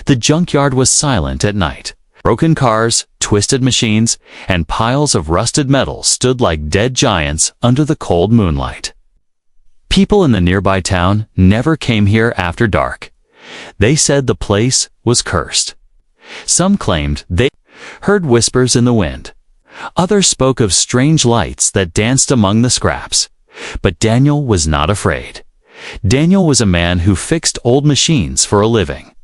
The junkyard was silent at night. Broken cars, twisted machines, and piles of rusted metal stood like dead giants under the cold moonlight. People in the nearby town never came here after dark. They said the place was cursed. Some claimed they heard whispers in the wind. Others spoke of strange lights that danced among the scraps. But Daniel was not afraid. Daniel was a man who fixed old machines for a living.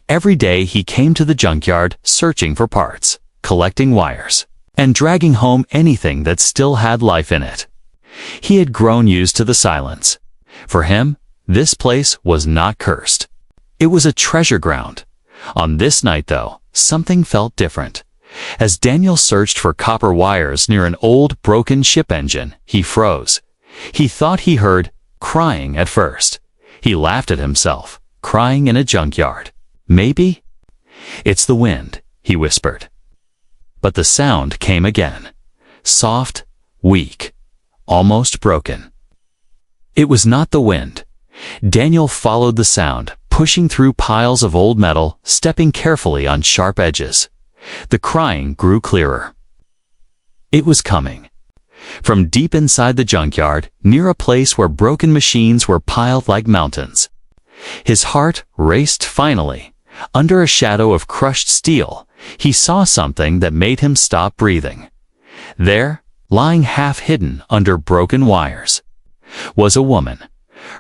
Every day he came to the junkyard searching for parts, collecting wires, and dragging home anything that still had life in it. He had grown used to the silence. For him, this place was not cursed. It was a treasure ground. On this night, though, something felt different. As Daniel searched for copper wires near an old, broken ship engine, he froze. He thought he heard crying at first. He laughed at himself, crying in a junkyard. Maybe? "It's the wind," he whispered. But the sound came again. Soft, weak, almost broken. It was not the wind. Daniel followed the sound, pushing through piles of old metal, stepping carefully on sharp edges. The crying grew clearer. It was coming. From deep inside the junkyard, near a place where broken machines were piled like mountains. His heart raced finally. Under a shadow of crushed steel, he saw something that made him stop breathing. There, lying half-hidden under broken wires, was a woman.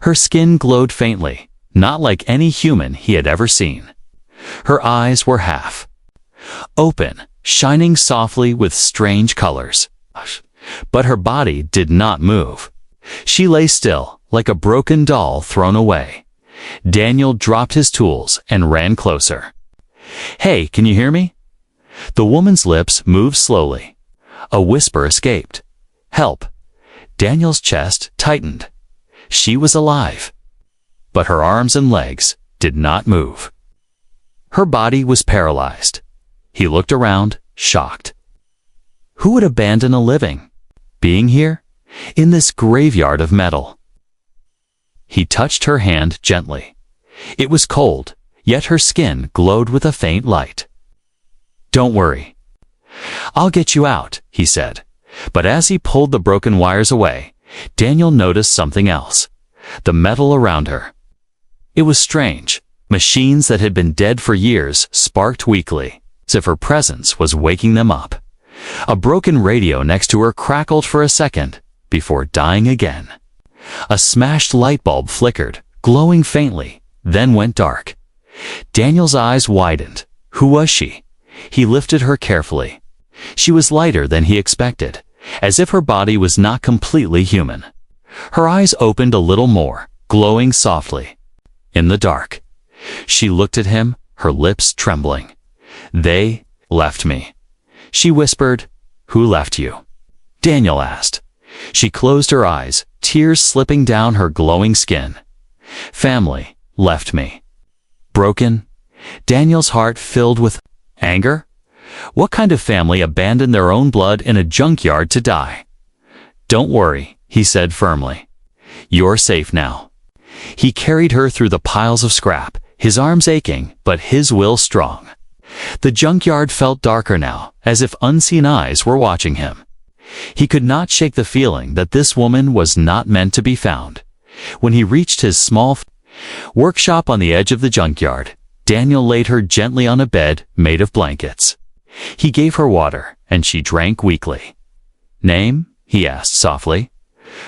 Her skin glowed faintly, not like any human he had ever seen. Her eyes were half open, shining softly with strange colors. But her body did not move. She lay still, like a broken doll thrown away. Daniel dropped his tools and ran closer. "Hey, can you hear me?" The woman's lips moved slowly. A whisper escaped. "Help." Daniel's chest tightened. She was alive. But her arms and legs did not move. Her body was paralyzed. He looked around, shocked. Who would abandon a living being here, in this graveyard of metal? He touched her hand gently. It was cold, yet her skin glowed with a faint light. "Don't worry. I'll get you out," he said. But as he pulled the broken wires away, Daniel noticed something else. The metal around her. It was strange. Machines that had been dead for years sparked weakly, as if her presence was waking them up. A broken radio next to her crackled for a second, before dying again. A smashed light bulb flickered, glowing faintly, then went dark. Daniel's eyes widened. Who was she? He lifted her carefully. She was lighter than he expected, as if her body was not completely human. Her eyes opened a little more, glowing softly. In the dark, she looked at him, her lips trembling. "They left me," she whispered. "Who left you?" Daniel asked. She closed her eyes, tears slipping down her glowing skin. "Family left me." Broken, Daniel's heart filled with anger. What kind of family abandoned their own blood in a junkyard to die? "Don't worry," he said firmly. "You're safe now." He carried her through the piles of scrap, his arms aching, but his will strong. The junkyard felt darker now, as if unseen eyes were watching him. He could not shake the feeling that this woman was not meant to be found. When he reached his small workshop on the edge of the junkyard, Daniel laid her gently on a bed made of blankets. He gave her water, and she drank weakly. "Name?" he asked softly.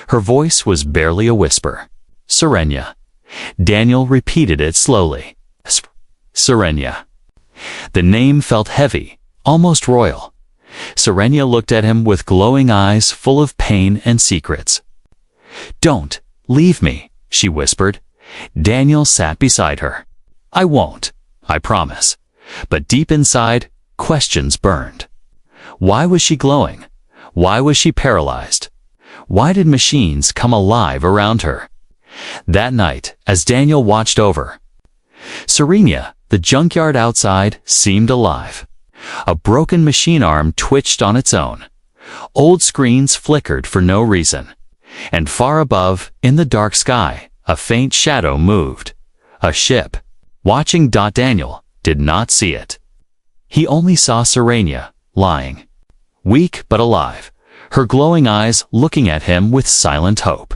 Her voice was barely a whisper. "Serenia." Daniel repeated it slowly. "Serenia." The name felt heavy, almost royal. Serenia looked at him with glowing eyes full of pain and secrets. "Don't leave me," she whispered. Daniel sat beside her. "I won't, I promise." But deep inside, questions burned. Why was she glowing? Why was she paralyzed? Why did machines come alive around her? That night, as Daniel watched over Serenia, the junkyard outside seemed alive. A broken machine arm twitched on its own. Old screens flickered for no reason. And far above, in the dark sky, a faint shadow moved. A ship. Watching. Daniel, did not see it. He only saw Serenia, lying, weak but alive, her glowing eyes looking at him with silent hope.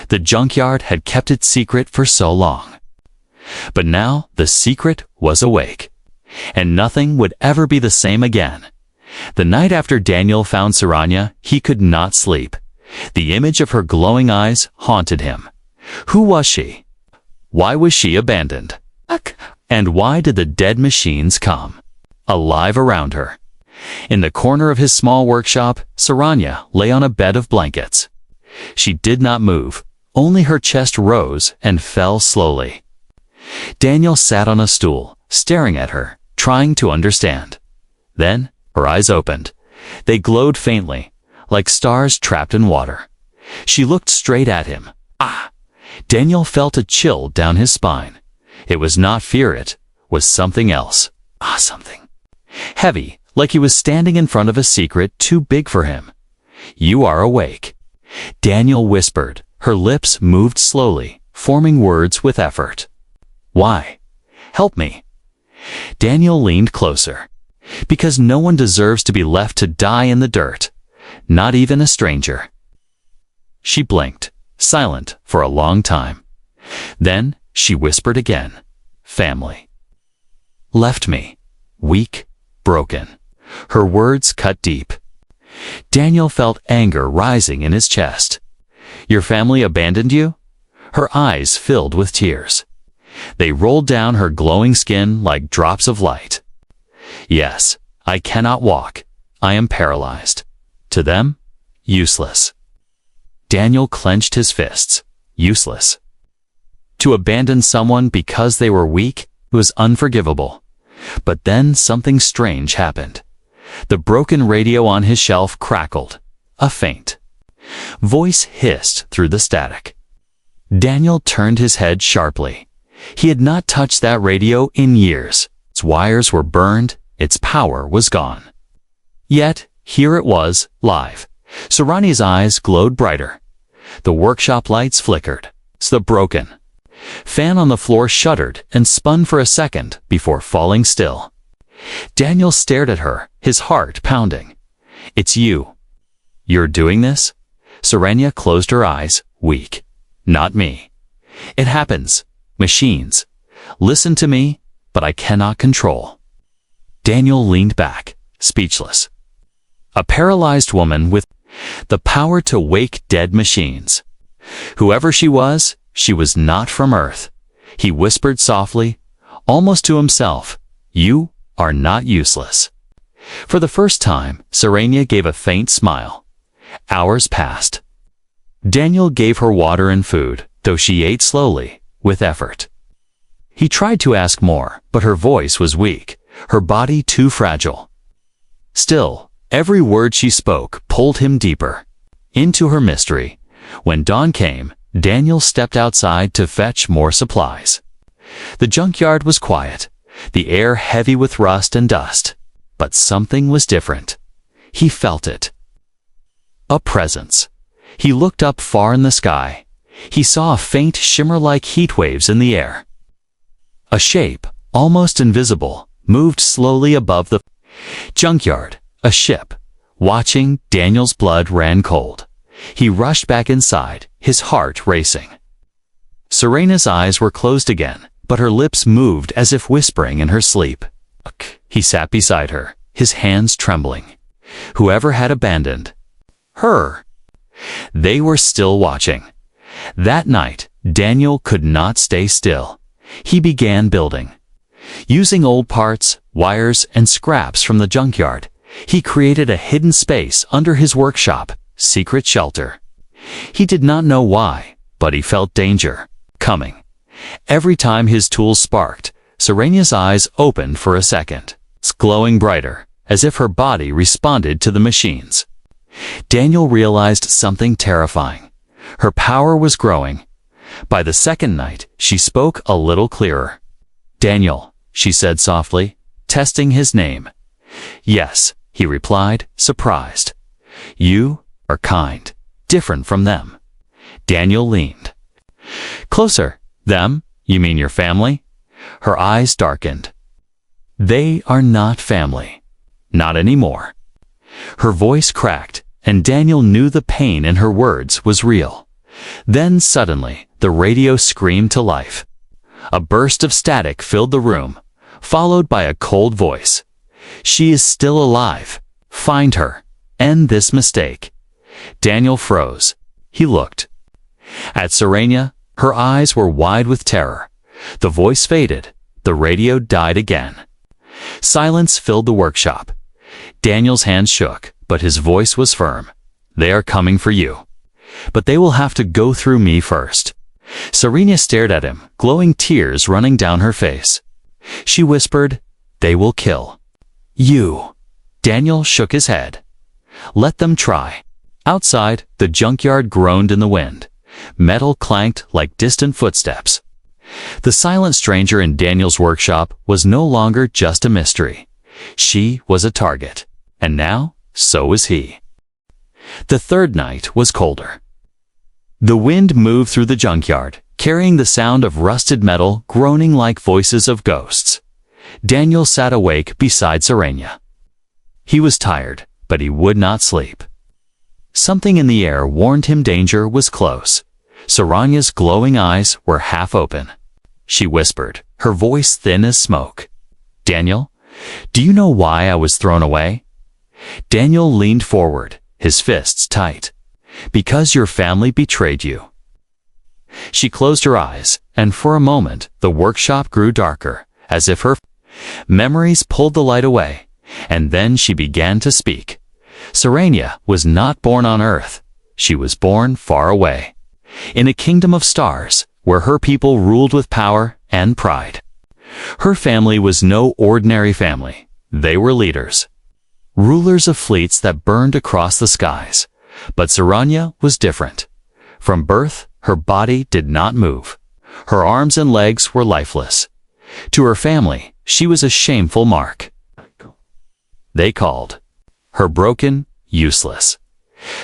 The junkyard had kept its secret for so long. But now the secret was awake, and nothing would ever be the same again. The night after Daniel found Serenia, he could not sleep. The image of her glowing eyes haunted him. Who was she? Why was she abandoned? And why did the dead machines come, alive around her? In the corner of his small workshop, Serenia lay on a bed of blankets. She did not move, only her chest rose and fell slowly. Daniel sat on a stool, staring at her, trying to understand. Then her eyes opened. They glowed faintly, like stars trapped in water. She looked straight at him. Daniel felt a chill down his spine. It was not fear, it was something else. Something heavy, like he was standing in front of a secret too big for him. "You are awake," Daniel whispered. Her lips moved slowly, forming words with effort. "Why? Help me." Daniel leaned closer. "Because no one deserves to be left to die in the dirt, not even a stranger." She blinked, silent for a long time. Then she whispered again. "Family. Left me, weak, broken." Her words cut deep. Daniel felt anger rising in his chest. "Your family abandoned you?" Her eyes filled with tears. They rolled down her glowing skin like drops of light. "Yes, I cannot walk. I am paralyzed. To them, useless." Daniel clenched his fists. Useless. To abandon someone because they were weak was unforgivable. But then something strange happened. The broken radio on his shelf crackled. A faint voice hissed through the static. Daniel turned his head sharply. He had not touched that radio in years. Its wires were burned, its power was gone. Yet, here it was, live. Serenia's eyes glowed brighter. The workshop lights flickered. The broken fan on the floor shuddered and spun for a second before falling still. Daniel stared at her, his heart pounding. "It's you. You're doing this?" Serenia closed her eyes, weak. "Not me. It happens. Machines. Listen to me, but I cannot control." Daniel leaned back, speechless. A paralyzed woman with the power to wake dead machines. Whoever she was not from Earth. He whispered softly, almost to himself, "You are not useless." For the first time, Serenia gave a faint smile. Hours passed. Daniel gave her water and food, though she ate slowly, with effort. He tried to ask more, but her voice was weak, her body too fragile. Still, every word she spoke pulled him deeper into her mystery. When dawn came, Daniel stepped outside to fetch more supplies. The junkyard was quiet, the air heavy with rust and dust. But something was different. He felt it. A presence. He looked up far in the sky. He saw a faint shimmer like heat waves in the air. A shape, almost invisible, moved slowly above the junkyard. A ship. Watching, Daniel's blood ran cold. He rushed back inside, his heart racing. Serenia's eyes were closed again, but her lips moved as if whispering in her sleep. He sat beside her, his hands trembling. Whoever had abandoned her, they were still watching. That night, Daniel could not stay still. He began building. Using old parts, wires, and scraps from the junkyard, he created a hidden space under his workshop, secret shelter. He did not know why, but he felt danger coming. Every time his tools sparked, Serenia's eyes opened for a second, glowing brighter, as if her body responded to the machines. Daniel realized something terrifying. Her power was growing. By the second night, she spoke a little clearer. "Daniel," she said softly, testing his name. "Yes," he replied, surprised. "You are kind, different from them." Daniel leaned closer. "Them? You mean your family?" Her eyes darkened. They are not family. Not anymore. Her voice cracked, and Daniel knew the pain in her words was real. Then suddenly, the radio screamed to life. A burst of static filled the room, followed by a cold voice. She is still alive. Find her. End this mistake. Daniel froze. He looked. At Serenia, her eyes were wide with terror. The voice faded. The radio died again. Silence filled the workshop. Daniel's hands shook, but his voice was firm. They are coming for you. But they will have to go through me first. Serenia stared at him, glowing tears running down her face. She whispered, "They will kill you." Daniel shook his head. Let them try. Outside, the junkyard groaned in the wind. Metal clanked like distant footsteps. The silent stranger in Daniel's workshop was no longer just a mystery. She was a target, and now so was he. The third night was colder. The wind moved through the junkyard, carrying the sound of rusted metal groaning like voices of ghosts. Daniel sat awake beside Serenia. He was tired, but he would not sleep. Something in the air warned him danger was close. Serenia's glowing eyes were half open. She whispered, her voice thin as smoke. "Daniel, do you know why I was thrown away?" Daniel leaned forward, his fists tight. "Because your family betrayed you." She closed her eyes, and for a moment the workshop grew darker, as if her memories pulled the light away, and then she began to speak. Serenia was not born on Earth. She was born far away, in a kingdom of stars, where her people ruled with power and pride. Her family was no ordinary family. They were leaders, rulers of fleets that burned across the skies. But Serenia was different. From birth, her body did not move. Her arms and legs were lifeless. To her family, she was a shameful mark. They called her broken, useless.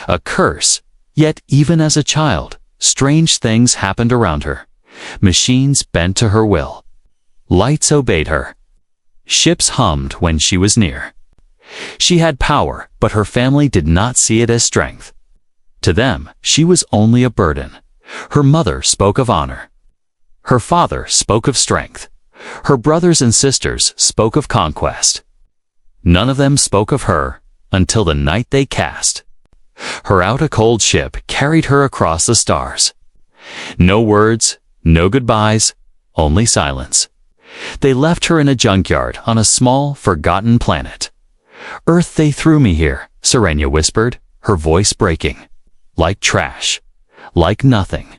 A curse. Yet even as a child, strange things happened around her. Machines bent to her will. Lights obeyed her. Ships hummed when she was near. She had power, but her family did not see it as strength. To them, she was only a burden. Her mother spoke of honor. Her father spoke of strength. Her brothers and sisters spoke of conquest. None of them spoke of her until the night they cast her out. A cold ship carried her across the stars. No words, no goodbyes, only silence. They left her in a junkyard on a small, forgotten planet. "Earth, they threw me here," Serenia whispered, her voice breaking. Like trash. Like nothing.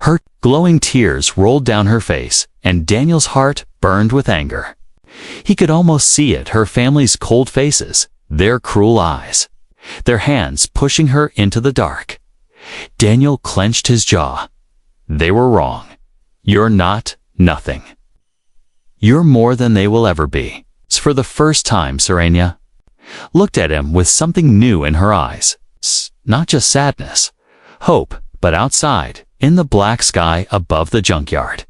Her glowing tears rolled down her face, and Daniel's heart burned with anger. He could almost see it, her family's cold faces, their cruel eyes, their hands pushing her into the dark. Daniel clenched his jaw. They were wrong. You're not nothing. You're more than they will ever be. For the first time, Serenia looked at him with something new in her eyes. Not just sadness, hope, but outside, in the black sky above the junkyard.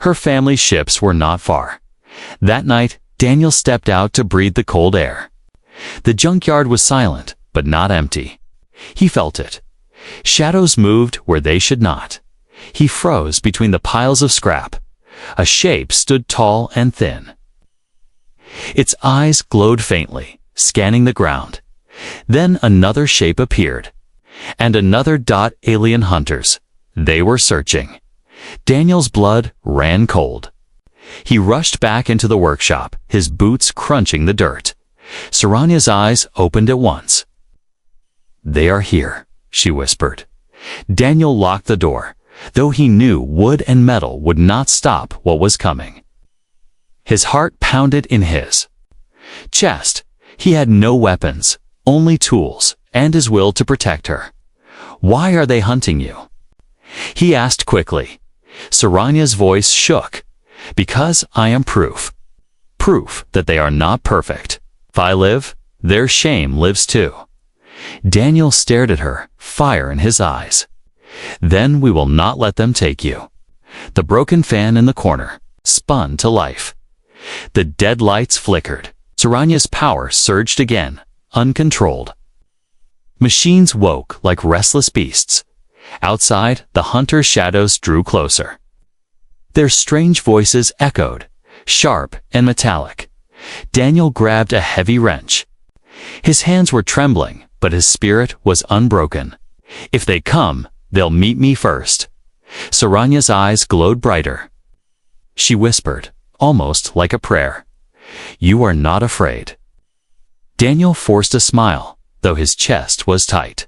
Her family's ships were not far. That night, Daniel stepped out to breathe the cold air. The junkyard was silent, but not empty. He felt it. Shadows moved where they should not. He froze between the piles of scrap. A shape stood tall and thin. Its eyes glowed faintly, scanning the ground. Then another shape appeared. And another. Alien hunters. They were searching. Daniel's blood ran cold. He rushed back into the workshop, his boots crunching the dirt. Serenia's eyes opened at once. "They are here," she whispered. Daniel locked the door, though he knew wood and metal would not stop what was coming. His heart pounded in his chest. He had no weapons, only tools, and his will to protect her. "Why are they hunting you?" he asked quickly. Serenia's voice shook. "Because I am proof. Proof that they are not perfect. If I live, their shame lives too." Daniel stared at her, fire in his eyes. "Then we will not let them take you." The broken fan in the corner spun to life. The dead lights flickered. Saranya's power surged again, uncontrolled. Machines woke like restless beasts. Outside, the hunter's shadows drew closer. Their strange voices echoed, sharp and metallic. Daniel grabbed a heavy wrench. His hands were trembling, but his spirit was unbroken. If they come, they'll meet me first. Saranya's eyes glowed brighter. She whispered, almost like a prayer, "You are not afraid." Daniel forced a smile, though his chest was tight.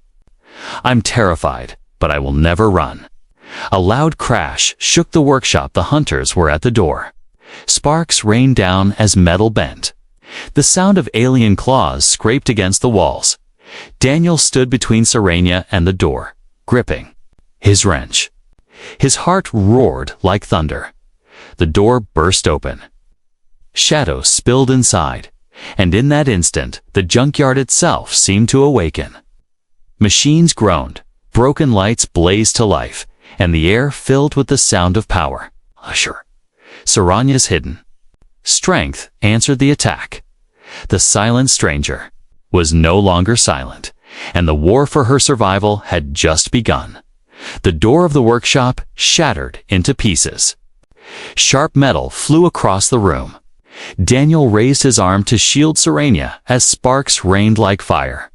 "I'm terrified, but I will never run." A loud crash shook the workshop. The hunters were at the door. Sparks rained down as metal bent. The sound of alien claws scraped against the walls. Daniel stood between Saranya and the door, gripping his wrench. His heart roared like thunder. The door burst open. Shadow spilled inside, and in that instant, the junkyard itself seemed to awaken. Machines groaned, broken lights blazed to life, and the air filled with the sound of power. Usher. Saranya's hidden strength answered the attack. The silent stranger was no longer silent, and the war for her survival had just begun. The door of the workshop shattered into pieces. Sharp metal flew across the room. Daniel raised his arm to shield Saranya as sparks rained like fire.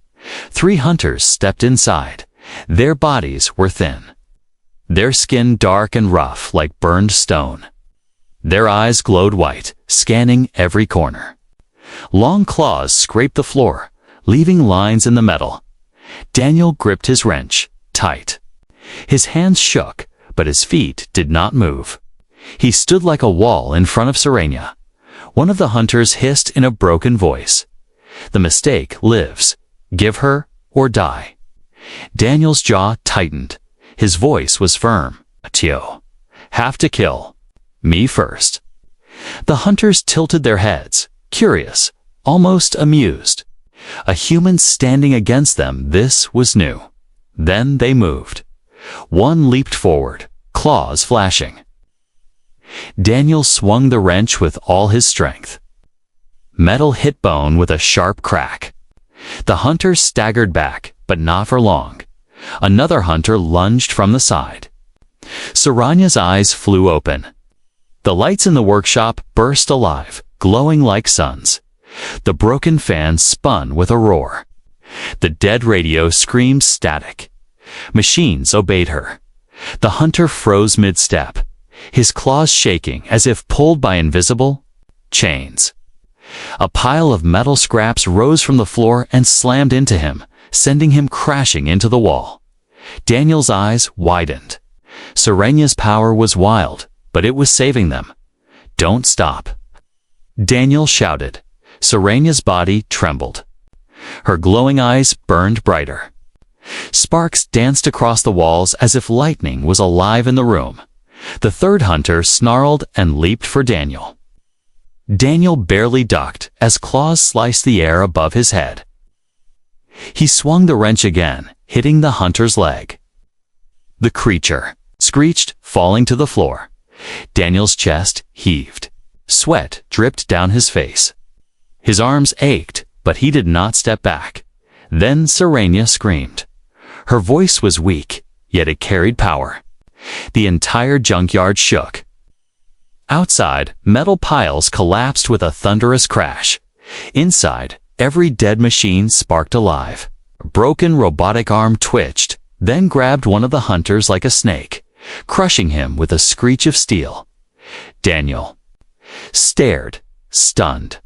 3 hunters stepped inside. Their bodies were thin, their skin dark and rough like burned stone. Their eyes glowed white, scanning every corner. Long claws scraped the floor, leaving lines in the metal. Daniel gripped his wrench tight. His hands shook, but his feet did not move. He stood like a wall in front of Saranya. One of the hunters hissed in a broken voice, "The mistake lives. Give her or die." Daniel's jaw tightened. His voice was firm. "Tio. Have to kill. Me first." The hunters tilted their heads, curious, almost amused. A human standing against them, this was new. Then they moved. One leaped forward, claws flashing. Daniel swung the wrench with all his strength. Metal hit bone with a sharp crack. The hunter staggered back, but not for long. Another hunter lunged from the side. Saranya's eyes flew open. The lights in the workshop burst alive, glowing like suns. The broken fan spun with a roar. The dead radio screamed static. Machines obeyed her. The hunter froze mid-step, his claws shaking as if pulled by invisible chains. A pile of metal scraps rose from the floor and slammed into him, sending him crashing into the wall. Daniel's eyes widened. Saranya's power was wild, but it was saving them. "Don't stop," Daniel shouted. Saranya's body trembled. Her glowing eyes burned brighter. Sparks danced across the walls as if lightning was alive in the room. The third hunter snarled and leaped for Daniel. Daniel barely ducked as claws sliced the air above his head. He swung the wrench again, hitting the hunter's leg. The creature screeched, falling to the floor. Daniel's chest heaved. Sweat dripped down his face. His arms ached, but he did not step back. Then Saranya screamed. Her voice was weak, yet it carried power. The entire junkyard shook. Outside, metal piles collapsed with a thunderous crash. Inside, every dead machine sparked alive. A broken robotic arm twitched, then grabbed one of the hunters like a snake, crushing him with a screech of steel. Daniel stared, stunned.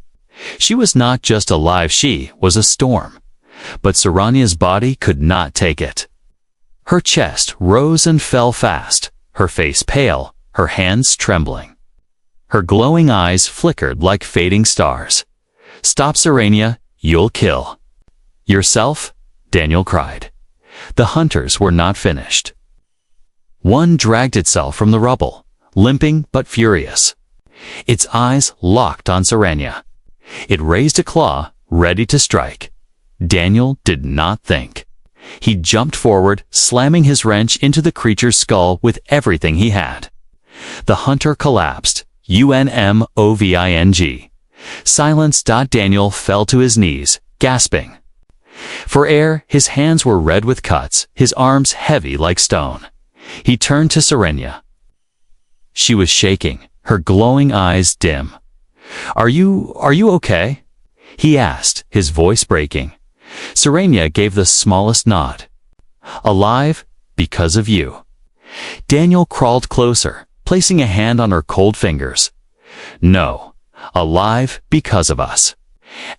She was not just alive, she was a storm. But Saranya's body could not take it. Her chest rose and fell fast, her face pale, her hands trembling. Her glowing eyes flickered like fading stars. "Stop, Saranya, you'll kill yourself," Daniel cried. The hunters were not finished. One dragged itself from the rubble, limping but furious. Its eyes locked on Saranya. It raised a claw, ready to strike. Daniel did not think. He jumped forward, slamming his wrench into the creature's skull with everything he had. The hunter collapsed, UNMOVING. Silence. Daniel fell to his knees, gasping for air. His hands were red with cuts, his arms heavy like stone. He turned to Serenia. She was shaking, her glowing eyes dim. Are you okay?" he asked, his voice breaking. Serenia gave the smallest nod. "Alive, because of you." Daniel crawled closer, placing a hand on her cold fingers. "No, alive because of us."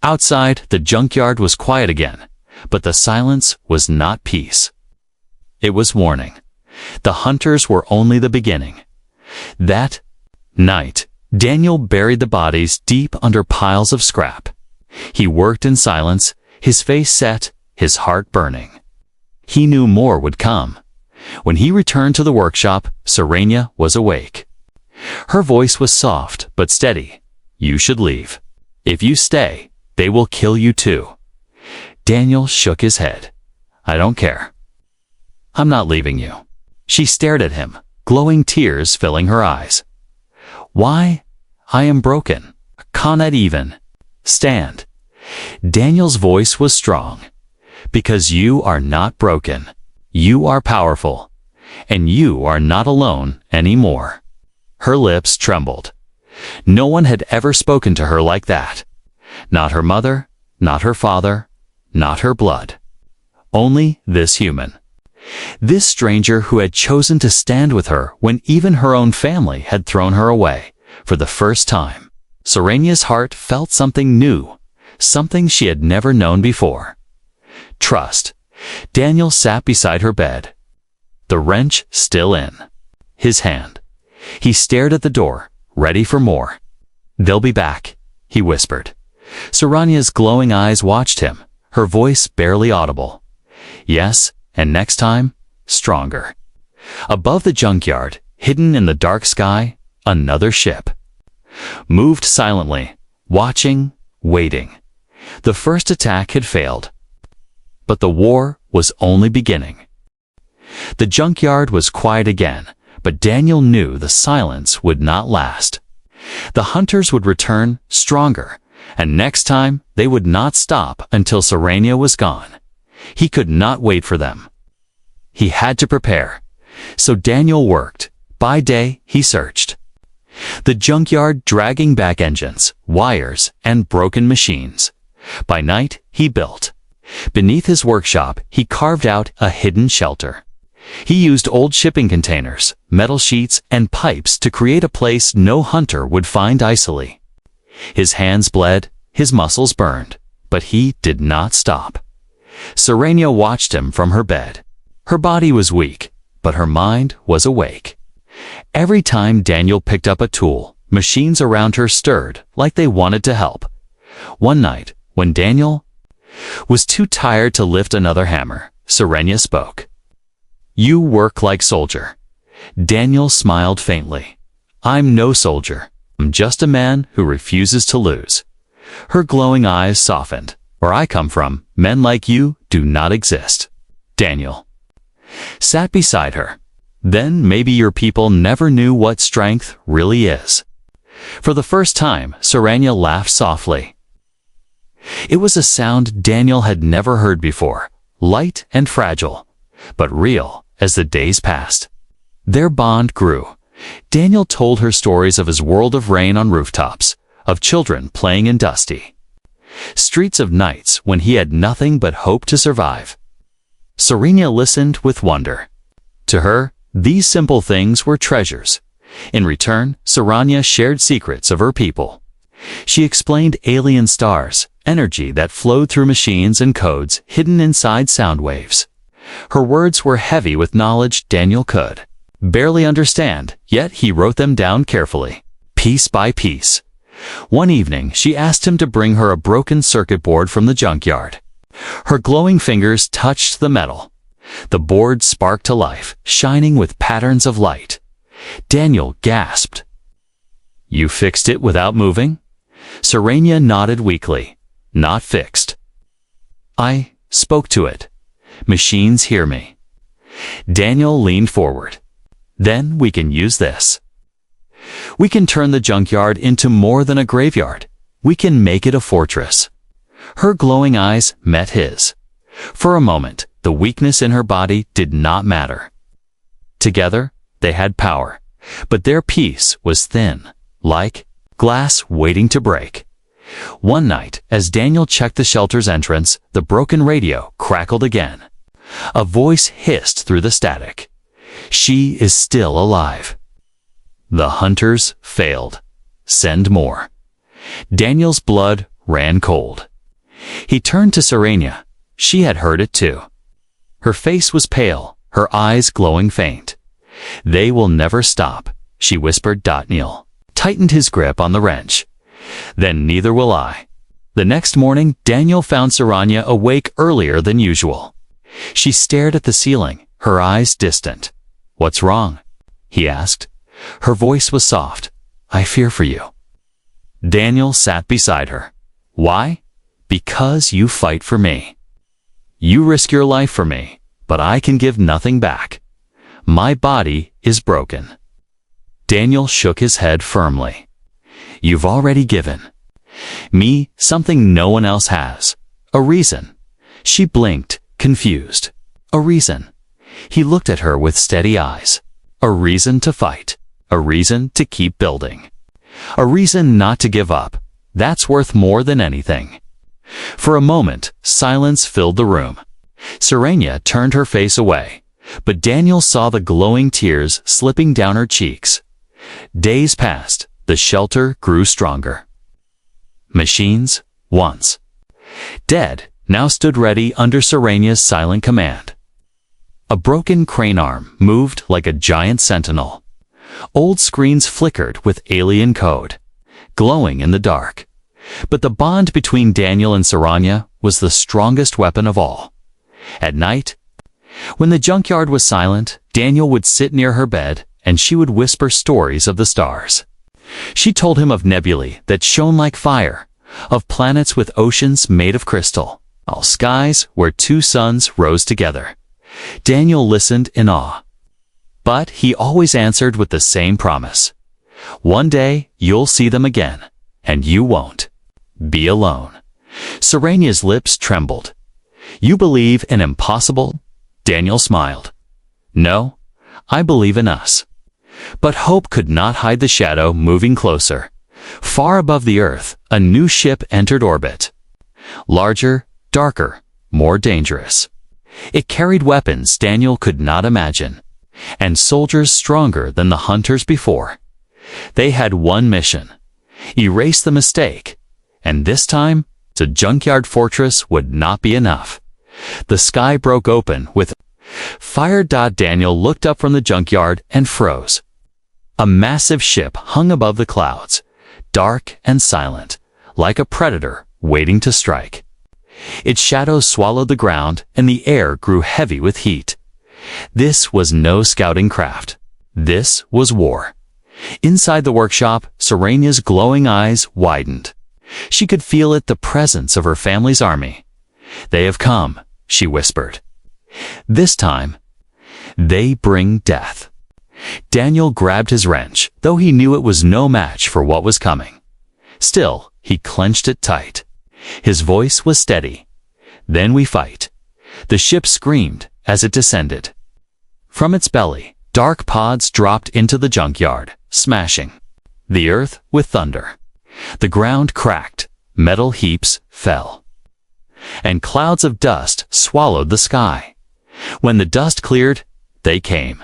Outside, the junkyard was quiet again, but the silence was not peace. It was warning. The hunters were only the beginning. That night, Daniel buried the bodies deep under piles of scrap. He worked in silence, his face set, his heart burning. He knew more would come. When he returned to the workshop, Serenia was awake. Her voice was soft but steady. "You should leave. If you stay, they will kill you too." Daniel shook his head. "I don't care. I'm not leaving you." She stared at him, glowing tears filling her eyes. "Why? I am broken. Cannot even stand." Daniel's voice was strong. "Because you are not broken. You are powerful. And you are not alone anymore." Her lips trembled. No one had ever spoken to her like that. Not her mother, not her father, not her blood. Only this human. This stranger who had chosen to stand with her when even her own family had thrown her away. For the first time, Serenia's heart felt something new, something she had never known before. Trust. Daniel sat beside her bed, the wrench still in his hand. He stared at the door, ready for more. "They'll be back," he whispered. Serenia's glowing eyes watched him, her voice barely audible. "Yes, and next time, stronger." Above the junkyard, hidden in the dark sky, another ship moved silently, watching, waiting. The first attack had failed, but the war was only beginning. The junkyard was quiet again, but Daniel knew the silence would not last. The hunters would return stronger, and next time they would not stop until Serenia was gone. He could not wait for them. He had to prepare. So Daniel worked. By day, he searched the junkyard, dragging back engines, wires, and broken machines. By night, he built. Beneath his workshop, he carved out a hidden shelter. He used old shipping containers, metal sheets, and pipes to create a place no hunter would find easily. His hands bled, his muscles burned, but he did not stop. Serenia watched him from her bed. Her body was weak, but her mind was awake. Every time Daniel picked up a tool, machines around her stirred like they wanted to help. One night, when Daniel was too tired to lift another hammer, Serenia spoke. "You work like soldier." Daniel smiled faintly. "I'm no soldier. I'm just a man who refuses to lose." Her glowing eyes softened. "Where I come from, men like you do not exist." Daniel sat beside her. "Then maybe your people never knew what strength really is." For the first time, Serenia laughed softly. It was a sound Daniel had never heard before, light and fragile, but real as the days passed. Their bond grew. Daniel told her stories of his world of rain on rooftops, of children playing in dusty streets, of nights when he had nothing but hope to survive. Serenia listened with wonder. To her, these simple things were treasures. In return, Serenia shared secrets of her people. She explained alien stars, energy that flowed through machines, and codes hidden inside sound waves. Her words were heavy with knowledge Daniel could barely understand, yet he wrote them down carefully, piece by piece. One evening, she asked him to bring her a broken circuit board from the junkyard. Her glowing fingers touched the metal. The board sparked to life, shining with patterns of light. Daniel gasped. "You fixed it without moving?" Serenia nodded weakly. "Not fixed. I spoke to it. Machines hear me." Daniel leaned forward. "Then we can use this." We can turn the junkyard into more than a graveyard. We can make it a fortress. Her glowing eyes met his. For a moment, the weakness in her body did not matter. Together, they had power, but their peace was thin, like glass waiting to break. One night, as Daniel checked the shelter's entrance, the broken radio crackled again. A voice hissed through the static. She is still alive. The hunters failed. Send more. Daniel's blood ran cold. He turned to Serenia. She had heard it too. Her face was pale, her eyes glowing faint. They will never stop, she whispered. Neil tightened his grip on the wrench. Then neither will I. The next morning, Daniel found Serenia awake earlier than usual. She stared at the ceiling, her eyes distant. What's wrong? He asked. Her voice was soft. I fear for you. Daniel sat beside her. Why? Because you fight for me. You risk your life for me, but I can give nothing back. My body is broken. Daniel shook his head firmly. You've already given. Me something no one else has. A reason. She blinked, confused. A reason. He looked at her with steady eyes. A reason to fight. A reason to keep building. A reason not to give up. That's worth more than anything. For a moment, silence filled the room. Serenia turned her face away, but Daniel saw the glowing tears slipping down her cheeks. Days passed. The shelter grew stronger. Machines, once dead, now stood ready under Serenia's silent command. A broken crane arm moved like a giant sentinel. Old screens flickered with alien code, glowing in the dark. But the bond between Daniel and Serenia was the strongest weapon of all. At night, when the junkyard was silent, Daniel would sit near her bed and she would whisper stories of the stars. She told him of nebulae that shone like fire, of planets with oceans made of crystal, of skies where two suns rose together. Daniel listened in awe. But he always answered with the same promise. One day you'll see them again, and you won't be alone. Serenia's lips trembled. You believe in impossible? Daniel smiled. No, I believe in us. But hope could not hide the shadow moving closer. Far above the earth, a new ship entered orbit. Larger, darker, more dangerous. It carried weapons Daniel could not imagine, and soldiers stronger than the hunters before. They had one mission: erase the mistake. And this time, the junkyard fortress would not be enough. The sky broke open with fire. Daniel looked up from the junkyard and froze. A massive ship hung above the clouds, dark and silent, like a predator waiting to strike. Its shadows swallowed the ground, and the air grew heavy with heat. This was no scouting craft. This was war. Inside the workshop, Serenia's glowing eyes widened. She could feel it, the presence of her family's army. They have come, she whispered. This time, they bring death. Daniel grabbed his wrench, though he knew it was no match for what was coming. Still, he clenched it tight. His voice was steady. Then we fight. The ship screamed as it descended. From its belly, dark pods dropped into the junkyard, smashing the earth with thunder. The ground cracked, metal heaps fell, and clouds of dust swallowed the sky. When the dust cleared, they came.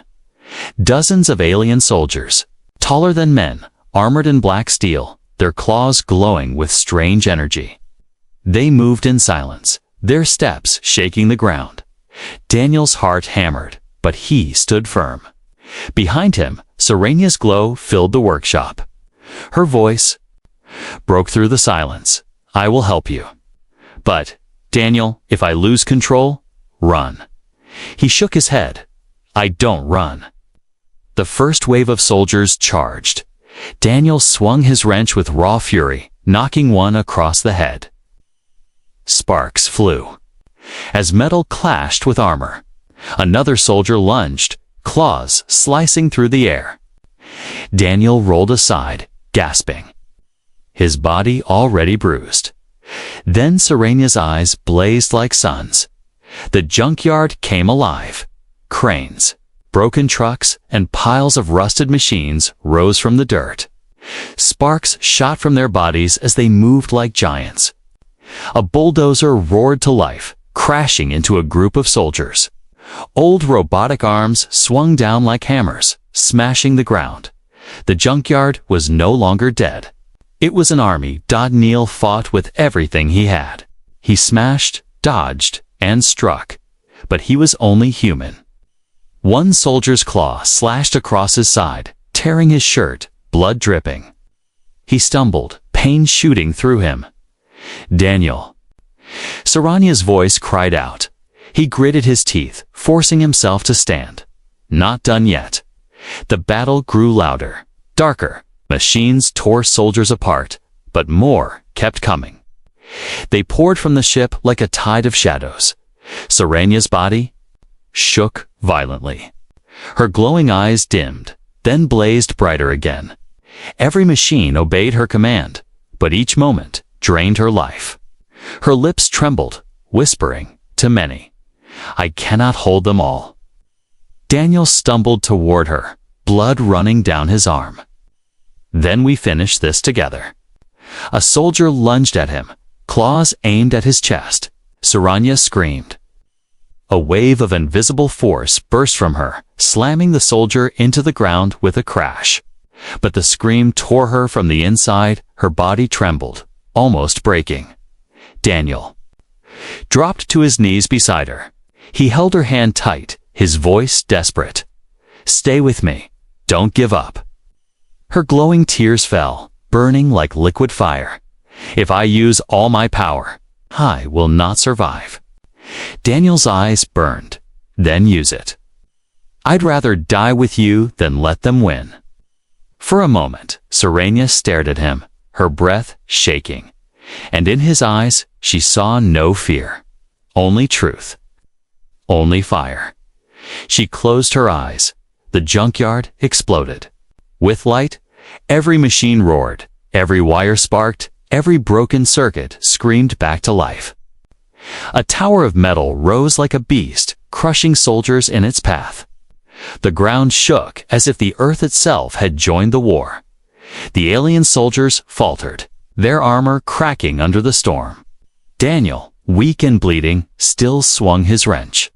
Dozens of alien soldiers, taller than men, armored in black steel, their claws glowing with strange energy. They moved in silence, their steps shaking the ground. Daniel's heart hammered, but he stood firm. Behind him, Serenia's glow filled the workshop. Her voice broke through the silence. I will help you. But, Daniel, if I lose control, run. He shook his head. I don't run. The first wave of soldiers charged. Daniel swung his wrench with raw fury, knocking one across the head. Sparks flew as metal clashed with armor. Another soldier lunged, claws slicing through the air. Daniel rolled aside, gasping, his body already bruised. Then Serenia's eyes blazed like suns. The junkyard came alive. Cranes, broken trucks, and piles of rusted machines rose from the dirt. Sparks shot from their bodies as they moved like giants. A bulldozer roared to life, crashing into a group of soldiers. Old robotic arms swung down like hammers, smashing the ground. The junkyard was no longer dead. It was an army. Neil fought with everything he had. He smashed, dodged, and struck, but he was only human. One soldier's claw slashed across his side, tearing his shirt, blood dripping. He stumbled, pain shooting through him. Daniel. Serenia's voice cried out. He gritted his teeth, forcing himself to stand. Not done yet. The battle grew louder, darker. Machines tore soldiers apart, but more kept coming. They poured from the ship like a tide of shadows. Serenia's body shook violently. Her glowing eyes dimmed, then blazed brighter again. Every machine obeyed her command, but each moment drained her life. Her lips trembled, whispering to many, "I cannot hold them all." Daniel stumbled toward her, blood running down his arm. "Then we finish this together." A soldier lunged at him, claws aimed at his chest. Serenia screamed. A wave of invisible force burst from her, slamming the soldier into the ground with a crash. But the scream tore her from the inside. Her body trembled, almost breaking. Daniel dropped to his knees beside her. He held her hand tight, his voice desperate. "Stay with me. Don't give up." Her glowing tears fell, burning like liquid fire. "If I use all my power, I will not survive." Daniel's eyes burned. "Then use it. I'd rather die with you than let them win." For a moment, Serenia stared at him, her breath shaking. And in his eyes, she saw no fear. Only truth. Only fire. She closed her eyes. The junkyard exploded. With light, every machine roared, every wire sparked, every broken circuit screamed back to life. A tower of metal rose like a beast, crushing soldiers in its path. The ground shook as if the earth itself had joined the war. The alien soldiers faltered, their armor cracking under the storm. Daniel, weak and bleeding, still swung his wrench.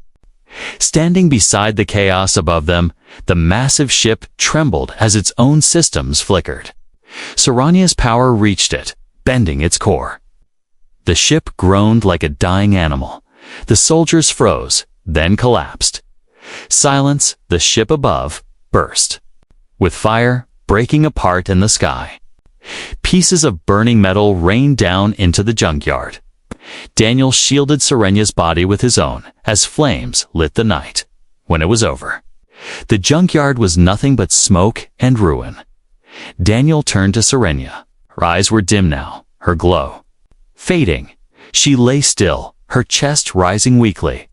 Standing beside the chaos above them, the massive ship trembled as its own systems flickered. Serenia's power reached it, bending its core. The ship groaned like a dying animal. The soldiers froze, then collapsed. Silence, the ship above, burst, with fire breaking apart in the sky. Pieces of burning metal rained down into the junkyard. Daniel shielded Serenia's body with his own as flames lit the night. When it was over, the junkyard was nothing but smoke and ruin. Daniel turned to Serenia. Her eyes were dim now, her glow fading. She lay still, her chest rising weakly.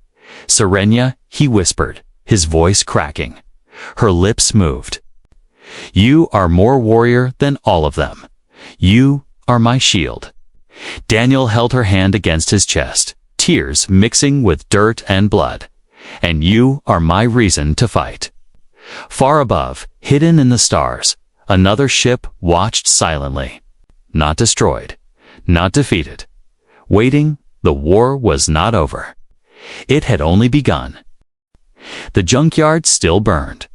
"Serenia," he whispered, his voice cracking. Her lips moved. "You are more warrior than all of them. You are my shield." Daniel held her hand against his chest, tears mixing with dirt and blood. "And you are my reason to fight." Far above, hidden in the stars, another ship watched silently. Not destroyed, not defeated. Waiting, the war was not over. It had only begun. The junkyard still burned.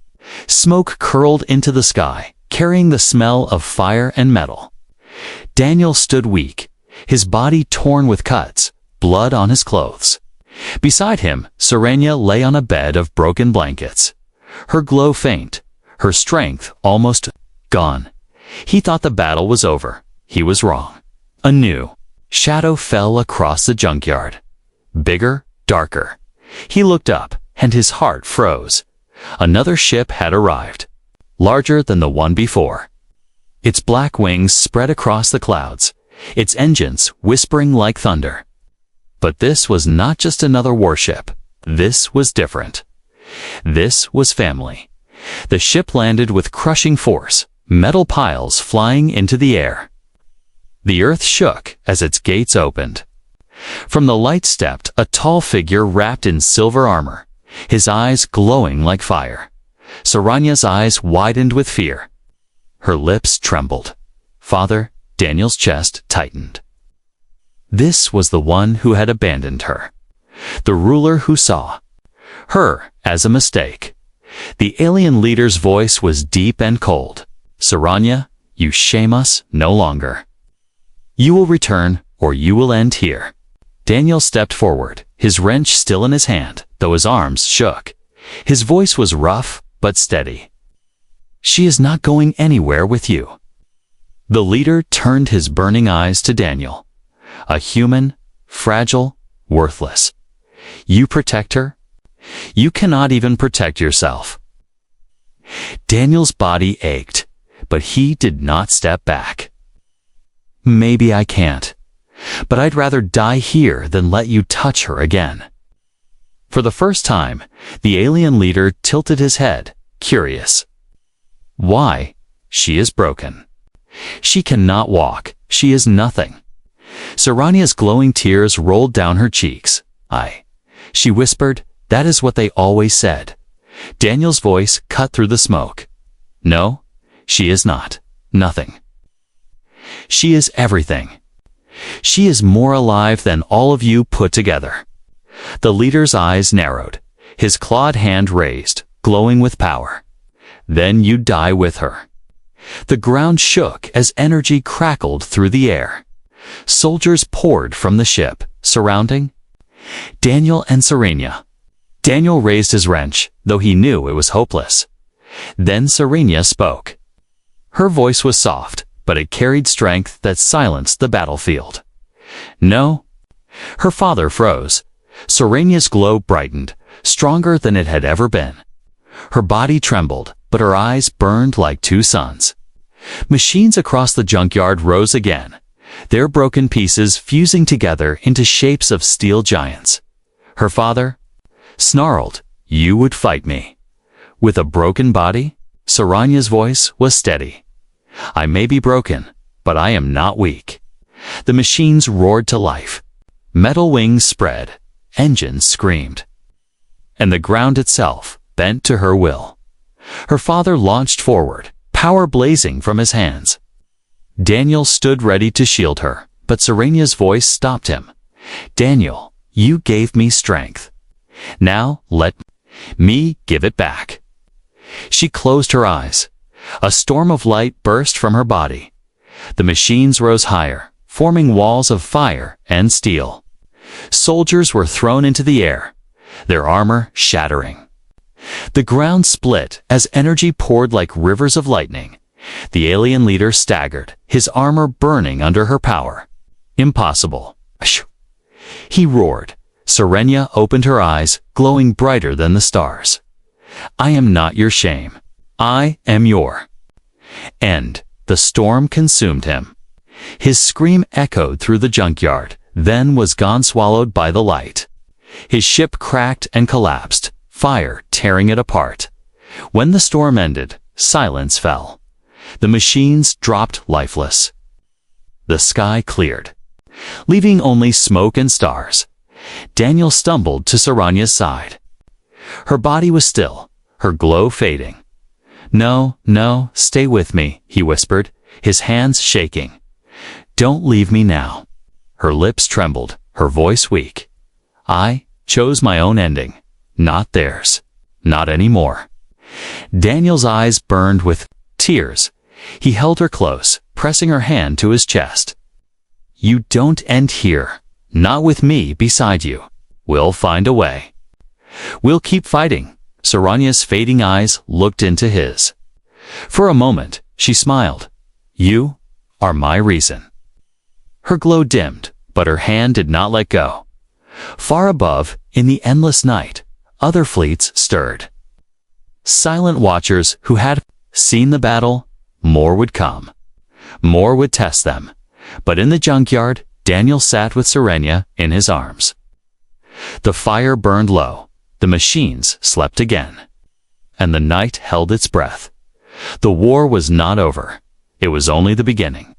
Smoke curled into the sky, carrying the smell of fire and metal. Daniel stood weak, his body torn with cuts, blood on his clothes. Beside him, Serenia lay on a bed of broken blankets. Her glow faint, her strength almost gone. He thought the battle was over. He was wrong. A new shadow fell across the junkyard. Bigger, darker. He looked up, and his heart froze. Another ship had arrived, larger than the one before. Its black wings spread across the clouds, its engines whispering like thunder. But this was not just another warship. This was different. This was family. The ship landed with crushing force, metal piles flying into the air. The earth shook as its gates opened. From the light stepped a tall figure wrapped in silver armor, his eyes glowing like fire. Saranya's eyes widened with fear. Her lips trembled. Father, Daniel's chest tightened. This was the one who had abandoned her. The ruler who saw her as a mistake. The alien leader's voice was deep and cold. Saranya, you shame us no longer. You will return, or you will end here. Daniel stepped forward, his wrench still in his hand, though his arms shook. His voice was rough, but steady. She is not going anywhere with you. The leader turned his burning eyes to Daniel. A human, fragile, worthless. You protect her? You cannot even protect yourself. Daniel's body ached, but he did not step back. Maybe I can't, but I'd rather die here than let you touch her again. For the first time, the alien leader tilted his head, curious. Why? She is broken. She cannot walk. She is nothing. Saranya's glowing tears rolled down her cheeks. She whispered, that is what they always said. Daniel's voice cut through the smoke. No, she is not. Nothing. She is everything. She is more alive than all of you put together. The leader's eyes narrowed, his clawed hand raised, glowing with power. Then you die with her. The ground shook as energy crackled through the air. Soldiers poured from the ship, surrounding Daniel and Saranya. Daniel raised his wrench, though he knew it was hopeless. Then Saranya spoke. Her voice was soft, but it carried strength that silenced the battlefield. No. Her father froze. Saranya's glow brightened, stronger than it had ever been. Her body trembled, but her eyes burned like two suns. Machines across the junkyard rose again, their broken pieces fusing together into shapes of steel giants. Her father snarled, you would fight me. With a broken body? Saranya's voice was steady. I may be broken, but I am not weak. The machines roared to life. Metal wings spread, engines screamed. And the ground itself bent to her will. Her father launched forward, power blazing from his hands. Daniel stood ready to shield her, but Saranya's voice stopped him. Daniel, you gave me strength. Now let me give it back. She closed her eyes. A storm of light burst from her body. The machines rose higher, forming walls of fire and steel. Soldiers were thrown into the air, their armor shattering. The ground split as energy poured like rivers of lightning. The alien leader staggered, his armor burning under her power. Impossible. He roared. Saranya opened her eyes, glowing brighter than the stars. I am not your shame. I am your end. The storm consumed him. His scream echoed through the junkyard, then was gone, swallowed by the light. His ship cracked and collapsed, fire tearing it apart. When the storm ended, silence fell. The machines dropped lifeless. The sky cleared, leaving only smoke and stars. Daniel stumbled to Saranya's side. Her body was still, her glow fading. No, no, stay with me, he whispered, his hands shaking. Don't leave me now. Her lips trembled, her voice weak. I chose my own ending, not theirs. Not anymore. Daniel's eyes burned with tears. He held her close, pressing her hand to his chest. You don't end here. Not with me beside you. We'll find a way. We'll keep fighting. Saranya's fading eyes looked into his. For a moment, she smiled. You are my reason. Her glow dimmed, but her hand did not let go. Far above, in the endless night, other fleets stirred. Silent watchers who had seen the battle, more would come. More would test them. But in the junkyard, Daniel sat with Saranya in his arms. The fire burned low. The machines slept again. and the night held its breath. The war was not over. It was only the beginning.